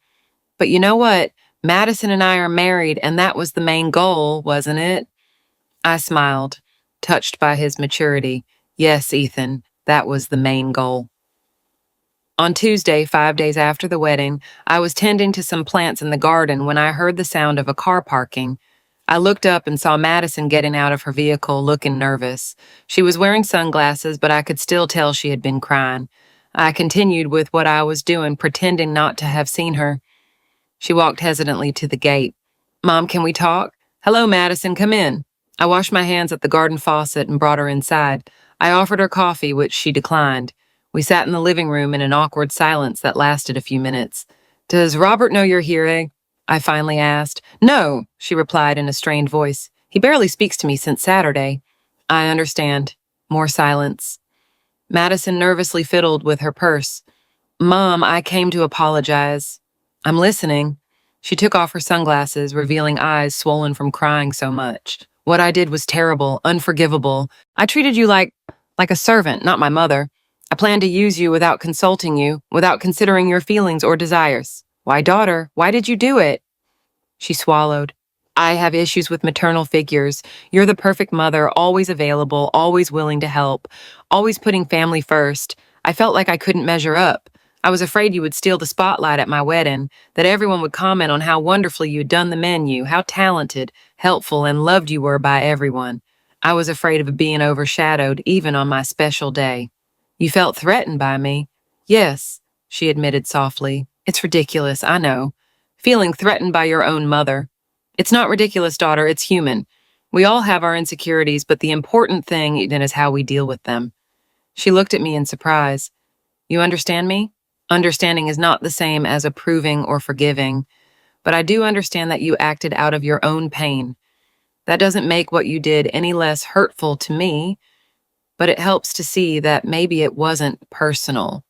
But you know what? Madison and I are married, and that was the main goal, wasn't it? I smiled, touched by his maturity. Yes, Ethan, that was the main goal. On Tuesday, 5 days after the wedding, I was tending to some plants in the garden when I heard the sound of a car parking. I looked up and saw Madison getting out of her vehicle, looking nervous. She was wearing sunglasses, but I could still tell she had been crying. I continued with what I was doing, pretending not to have seen her. She walked hesitantly to the gate. Mom, can we talk? Hello, Madison, come in. I washed my hands at the garden faucet and brought her inside. I offered her coffee, which she declined. We sat in the living room in an awkward silence that lasted a few minutes. Does Robert know you're here, eh? I finally asked. No, she replied in a strained voice. He barely speaks to me since Saturday. I understand. More silence. Madison nervously fiddled with her purse. Mom, I came to apologize. I'm listening. She took off her sunglasses, revealing eyes swollen from crying so much. What I did was terrible, unforgivable. I treated you like a servant, not my mother. I planned to use you without consulting you, without considering your feelings or desires. Why, daughter, why did you do it? She swallowed. I have issues with maternal figures. You're the perfect mother, always available, always willing to help, always putting family first. I felt like I couldn't measure up. I was afraid you would steal the spotlight at my wedding, that everyone would comment on how wonderfully you'd done the menu, how talented, helpful, and loved you were by everyone. I was afraid of being overshadowed even on my special day. You felt threatened by me? Yes, she admitted softly. It's ridiculous, I know. Feeling threatened by your own mother. It's not ridiculous, daughter, it's human. We all have our insecurities, but the important thing then is how we deal with them. She looked at me in surprise. You understand me? Understanding is not the same as approving or forgiving, but I do understand that you acted out of your own pain. That doesn't make what you did any less hurtful to me, but it helps to see that maybe it wasn't personal.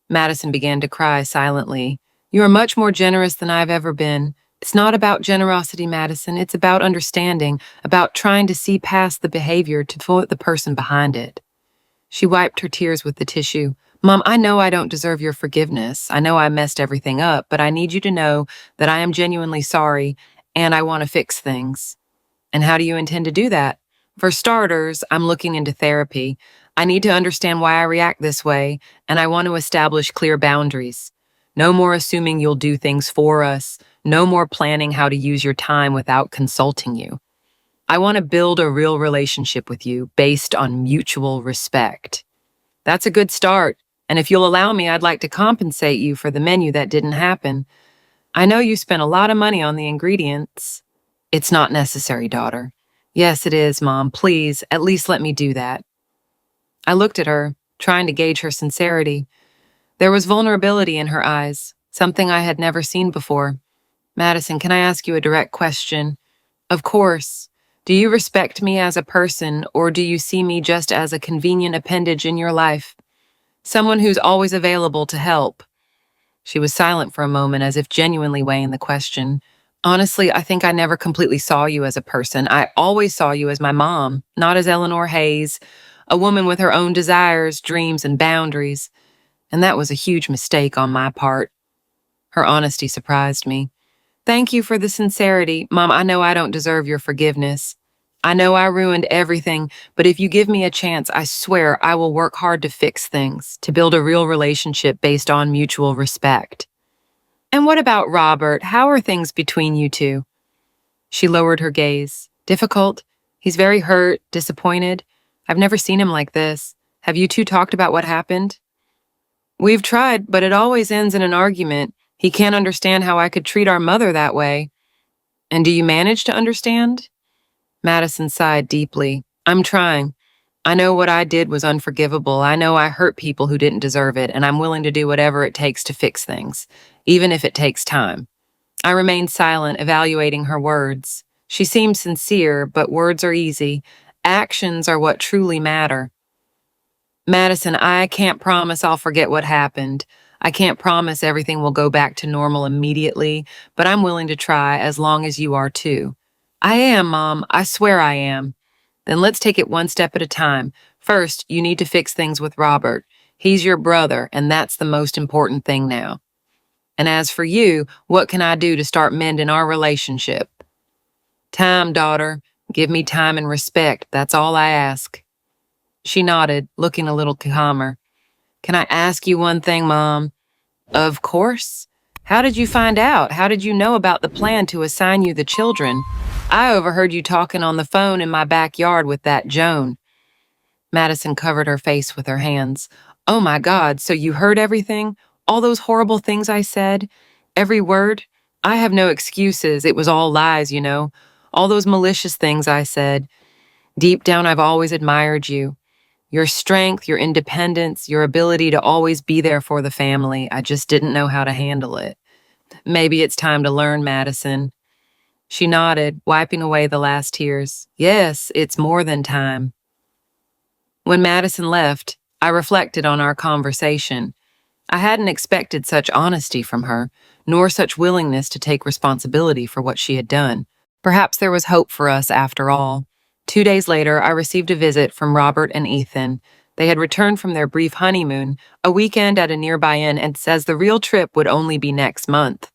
Madison began to cry silently. You are much more generous than I've ever been. It's not about generosity, Madison. It's about understanding, about trying to see past the behavior to the person behind it. She wiped her tears with the tissue. Mom, I know I don't deserve your forgiveness. I know I messed everything up, but I need you to know that I am genuinely sorry and I want to fix things. And how do you intend to do that? For starters, I'm looking into therapy. I need to understand why I react this way, and I want to establish clear boundaries. No more assuming you'll do things for us. No more planning how to use your time without consulting you. I want to build a real relationship with you based on mutual respect. That's a good start. And if you'll allow me, I'd like to compensate you for the menu that didn't happen. I know you spent a lot of money on the ingredients. It's not necessary, daughter. Yes, it is, Mom. Please, at least let me do that. I looked at her, trying to gauge her sincerity. There was vulnerability in her eyes, something I had never seen before. Madison, can I ask you a direct question? Of course. Do you respect me as a person, or do you see me just as a convenient appendage in your life? Someone who's always available to help. She was silent for a moment, as if genuinely weighing the question. Honestly, I think I never completely saw you as a person. I always saw you as my mom, not as Eleanor Hayes, a woman with her own desires, dreams, and boundaries. And that was a huge mistake on my part. Her honesty surprised me. Thank you for the sincerity. Mom, I know I don't deserve your forgiveness. I know I ruined everything, but if you give me a chance, I swear I will work hard to fix things, to build a real relationship based on mutual respect. And what about Robert? How are things between you two? She lowered her gaze. Difficult? He's very hurt, disappointed. I've never seen him like this. Have you two talked about what happened? We've tried, but it always ends in an argument. He can't understand how I could treat our mother that way. And do you manage to understand? Madison sighed deeply. I'm trying. I know what I did was unforgivable. I know I hurt people who didn't deserve it, and I'm willing to do whatever it takes to fix things, even if it takes time. I remained silent, evaluating her words. She seemed sincere, but words are easy. Actions are what truly matter. Madison, I can't promise I'll forget what happened. I can't promise everything will go back to normal immediately, but I'm willing to try as long as you are too. I am, Mom. I swear I am. Then let's take it one step at a time. First, you need to fix things with Robert. He's your brother, and that's the most important thing now. And as for you, what can I do to start mending our relationship? Time, daughter. Give me time and respect. That's all I ask. She nodded, looking a little calmer. Can I ask you one thing, Mom? Of course. How did you find out? How did you know about the plan to assign you the children? I overheard you talking on the phone in my backyard with that Joan. Madison covered her face with her hands. Oh my God, so you heard everything? All those horrible things I said? Every word? I have no excuses. It was all lies, you know. All those malicious things I said. Deep down, I've always admired you. Your strength, your independence, your ability to always be there for the family. I just didn't know how to handle it. Maybe it's time to learn, Madison. She nodded, wiping away the last tears. Yes, it's more than time. When Madison left, I reflected on our conversation. I hadn't expected such honesty from her, nor such willingness to take responsibility for what she had done. Perhaps there was hope for us after all. 2 days later, I received a visit from Robert and Ethan. They had returned from their brief honeymoon, a weekend at a nearby inn, and says the real trip would only be next month.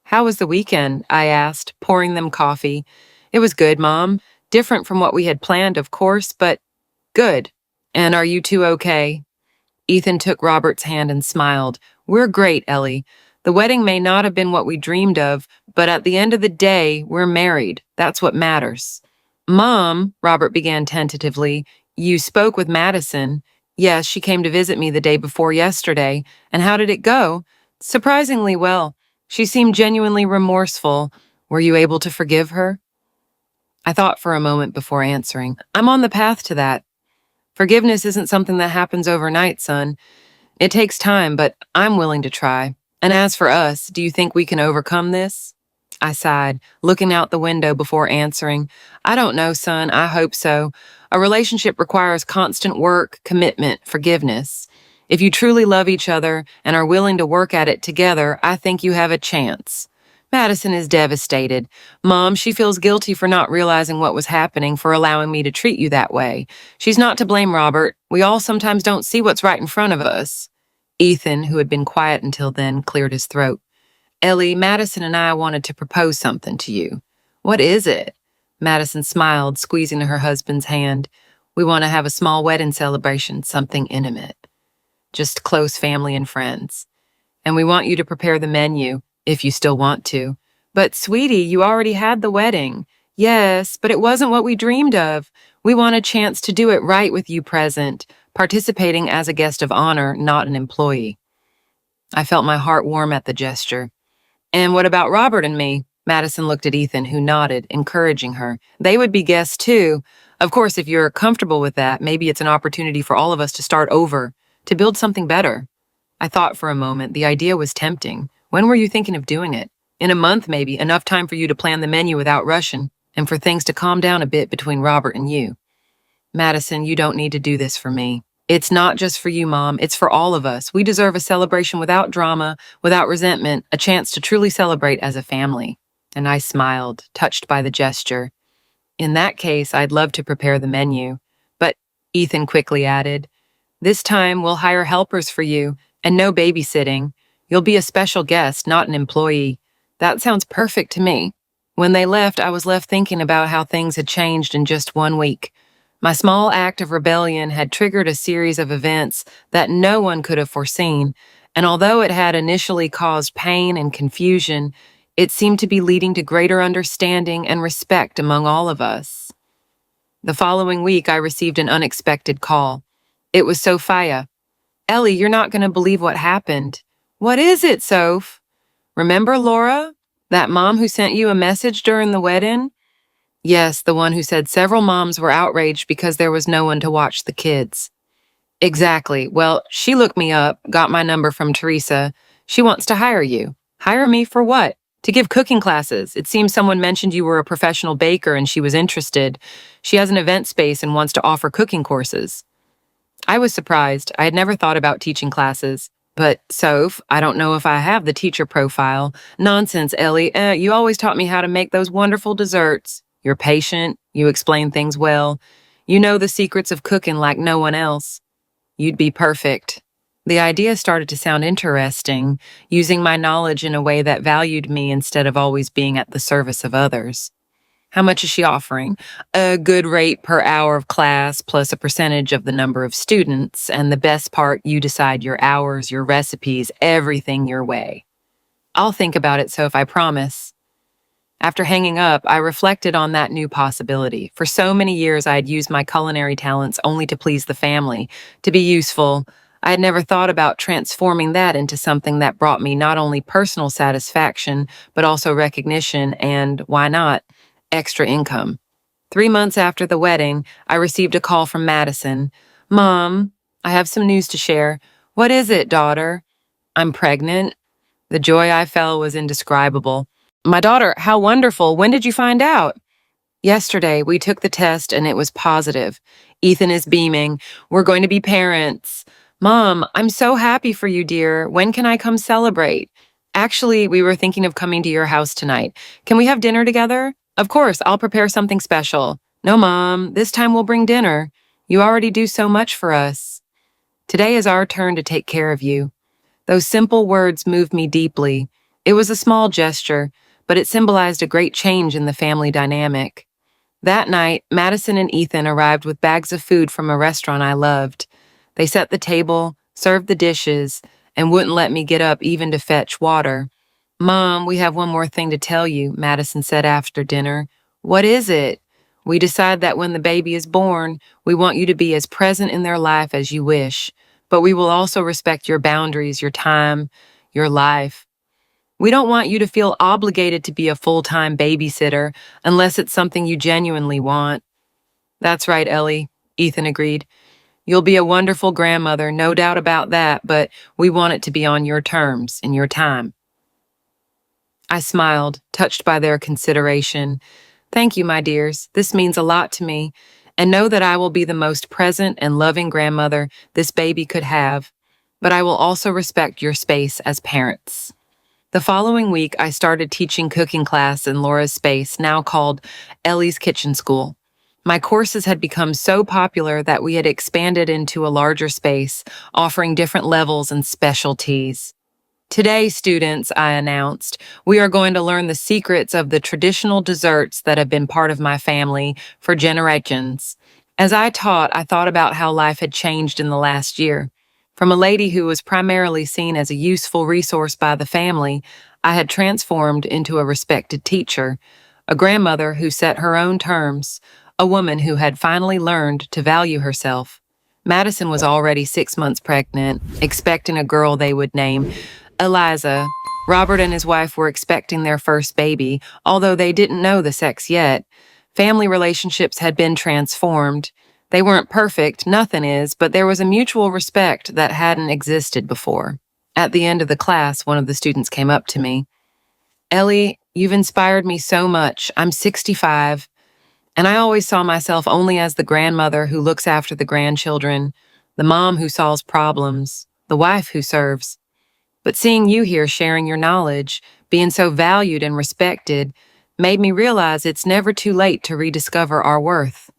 How was the weekend? I asked, pouring them coffee. It was good, Mom. Different from what we had planned, of course, but good. And are you two okay? Ethan took Robert's hand and smiled. We're great, Ellie. The wedding may not have been what we dreamed of, but at the end of the day, we're married. That's what matters. Mom, Robert began tentatively, you spoke with Madison. Yes, she came to visit me the day before yesterday. And how did it go? Surprisingly well. She seemed genuinely remorseful. Were you able to forgive her? I thought for a moment before answering. I'm on the path to that. Forgiveness isn't something that happens overnight, son. It takes time, but I'm willing to try. And as for us, do you think we can overcome this? I sighed, looking out the window before answering. I don't know, son. I hope so. A relationship requires constant work, commitment, forgiveness. If you truly love each other and are willing to work at it together, I think you have a chance. Madison is devastated. Mom, she feels guilty for not realizing what was happening, for allowing me to treat you that way. She's not to blame, Robert. We all sometimes don't see what's right in front of us. Ethan, who had been quiet until then, cleared his throat. Ellie, Madison and I wanted to propose something to you. What is it? Madison smiled, squeezing her husband's hand. We want to have a small wedding celebration, something intimate. Just close family and friends. and we want you to prepare the menu, if you still want to. But, sweetie, you already had the wedding. Yes, but it wasn't what we dreamed of. We want a chance to do it right with you present, participating as a guest of honor, not an employee. I felt my heart warm at the gesture. And what about Robert and me? Madison looked at Ethan, who nodded, encouraging her. They would be guests too. Of course, if you're comfortable with that, maybe it's an opportunity for all of us to start over, to build something better. I thought for a moment. The idea was tempting. When were you thinking of doing it? In a month, maybe, enough time for you to plan the menu without rushing, and for things to calm down a bit between Robert and you. Madison, you don't need to do this for me. It's not just for you, Mom. It's for all of us. We deserve a celebration without drama, without resentment, a chance to truly celebrate as a family. And I smiled, touched by the gesture. In that case, I'd love to prepare the menu. But, Ethan quickly added, this time we'll hire helpers for you, and no babysitting. You'll be a special guest, not an employee. That sounds perfect to me. When they left, I was left thinking about how things had changed in just 1 week. My small act of rebellion had triggered a series of events that no one could have foreseen, and although it had initially caused pain and confusion, it seemed to be leading to greater understanding and respect among all of us. The following week, I received an unexpected call. It was Sophia. Ellie, you're not going to believe what happened. What is it, Soph? Remember Laura? That mom who sent you a message during the wedding? Yes, the one who said several moms were outraged because there was no one to watch the kids. Exactly. Well, she looked me up, got my number from Teresa. She wants to hire you. Hire me for what? To give cooking classes. It seems someone mentioned you were a professional baker and she was interested. She has an event space and wants to offer cooking courses. I was surprised. I had never thought about teaching classes. But, Soph, I don't know if I have the teacher profile. Nonsense, Ellie. You always taught me how to make those wonderful desserts. You're patient. You explain things well. You know the secrets of cooking like no one else. You'd be perfect. The idea started to sound interesting, using my knowledge in a way that valued me instead of always being at the service of others. How much is she offering? A good rate per hour of class plus a percentage of the number of students, and the best part, you decide your hours, your recipes, everything your way. I'll think about it, Soph, I promise. After hanging up, I reflected on that new possibility. For so many years, I had used my culinary talents only to please the family, to be useful. I had never thought about transforming that into something that brought me not only personal satisfaction, but also recognition and, why not, extra income. 3 months after the wedding, I received a call from Madison. Mom, I have some news to share. What is it, daughter? I'm pregnant. The joy I felt was indescribable. My daughter, how wonderful. When did you find out? Yesterday, we took the test and it was positive. Ethan is beaming. We're going to be parents. Mom, I'm so happy for you, dear. When can I come celebrate? Actually, we were thinking of coming to your house tonight. Can we have dinner together? Of course, I'll prepare something special. No, Mom, this time we'll bring dinner. You already do so much for us. Today is our turn to take care of you. Those simple words moved me deeply. It was a small gesture, but it symbolized a great change in the family dynamic. That night, Madison and Ethan arrived with bags of food from a restaurant I loved. They set the table, served the dishes, and wouldn't let me get up even to fetch water. Mom, we have one more thing to tell you, Madison said after dinner. What is it? We decide that when the baby is born, we want you to be as present in their life as you wish, but we will also respect your boundaries, your time, your life. We don't want you to feel obligated to be a full-time babysitter unless it's something you genuinely want. That's right, Ellie, Ethan agreed. You'll be a wonderful grandmother, no doubt about that, but we want it to be on your terms, in your time. I smiled, touched by their consideration. Thank you, my dears. This means a lot to me, and know that I will be the most present and loving grandmother this baby could have, but I will also respect your space as parents. The following week, I started teaching cooking class in Laura's space, now called Ellie's Kitchen School. My courses had become so popular that we had expanded into a larger space, offering different levels and specialties. Today, students, I announced, we are going to learn the secrets of the traditional desserts that have been part of my family for generations. As I taught, I thought about how life had changed in the last year. From a lady who was primarily seen as a useful resource by the family, I had transformed into a respected teacher, a grandmother who set her own terms, a woman who had finally learned to value herself. Madison was already 6 months pregnant, expecting a girl they would name Eliza. Robert and his wife were expecting their first baby, although they didn't know the sex yet. Family relationships had been transformed. They weren't perfect, nothing is, but there was a mutual respect that hadn't existed before. At the end of the class, one of the students came up to me. Ellie, you've inspired me so much. I'm 65, and I always saw myself only as the grandmother who looks after the grandchildren, the mom who solves problems, the wife who serves. But seeing you here sharing your knowledge, being so valued and respected, made me realize it's never too late to rediscover our worth.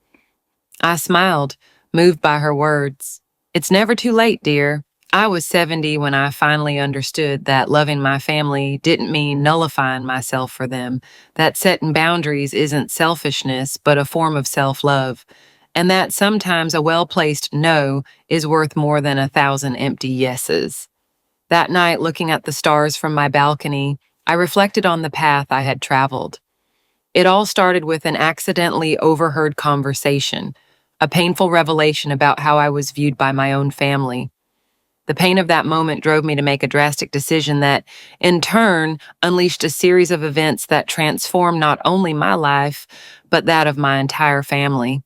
I smiled, moved by her words. It's never too late, dear. I was 70 when I finally understood that loving my family didn't mean nullifying myself for them, that setting boundaries isn't selfishness, but a form of self-love, and that sometimes a well-placed no is worth more than 1,000 empty yeses. That night, looking at the stars from my balcony, I reflected on the path I had traveled. It all started with an accidentally overheard conversation, a painful revelation about how I was viewed by my own family. The pain of that moment drove me to make a drastic decision that, in turn, unleashed a series of events that transformed not only my life, but that of my entire family.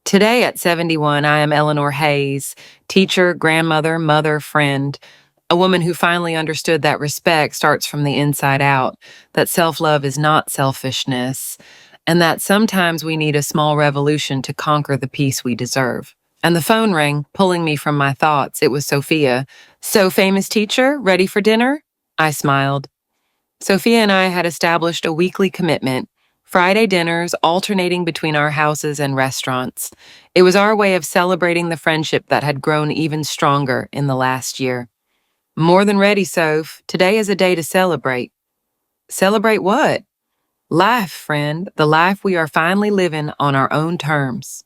Today, at 71, I am Eleanor Hayes, teacher, grandmother, mother, friend, a woman who finally understood that respect starts from the inside out, that self-love is not selfishness, and that sometimes we need a small revolution to conquer the peace we deserve. And the phone rang, pulling me from my thoughts. It was Sophia. So, famous teacher, ready for dinner? I smiled. Sophia and I had established a weekly commitment, Friday dinners alternating between our houses and restaurants. It was our way of celebrating the friendship that had grown even stronger in the last year. More than ready, Soph. Today is a day to celebrate. Celebrate what? Life, friend. The life we are finally living on our own terms.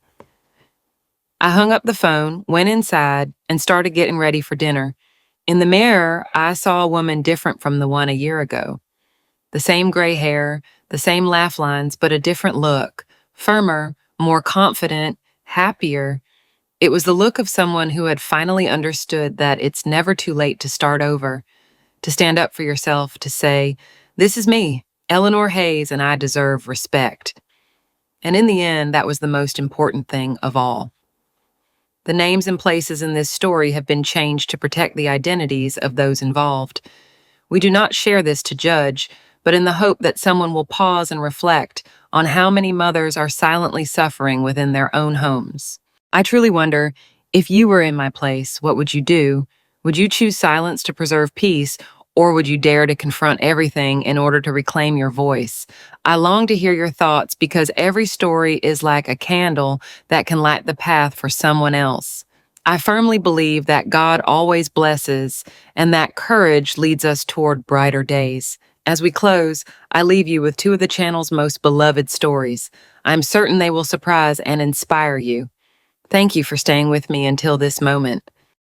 I hung up the phone, went inside, and started getting ready for dinner. In the mirror, I saw a woman different from the one a year ago. The same gray hair, the same laugh lines, but a different look. Firmer, more confident, happier. It was the look of someone who had finally understood that it's never too late to start over, to stand up for yourself, to say, "This is me, Eleanor Hayes, and I deserve respect." And in the end, that was the most important thing of all. The names and places in this story have been changed to protect the identities of those involved. We do not share this to judge, but in the hope that someone will pause and reflect on how many mothers are silently suffering within their own homes. I truly wonder, if you were in my place, what would you do? Would you choose silence to preserve peace, or would you dare to confront everything in order to reclaim your voice? I long to hear your thoughts because every story is like a candle that can light the path for someone else. I firmly believe that God always blesses and that courage leads us toward brighter days. As we close, I leave you with two of the channel's most beloved stories. I'm certain they will surprise and inspire you. Thank you for staying with me until this moment.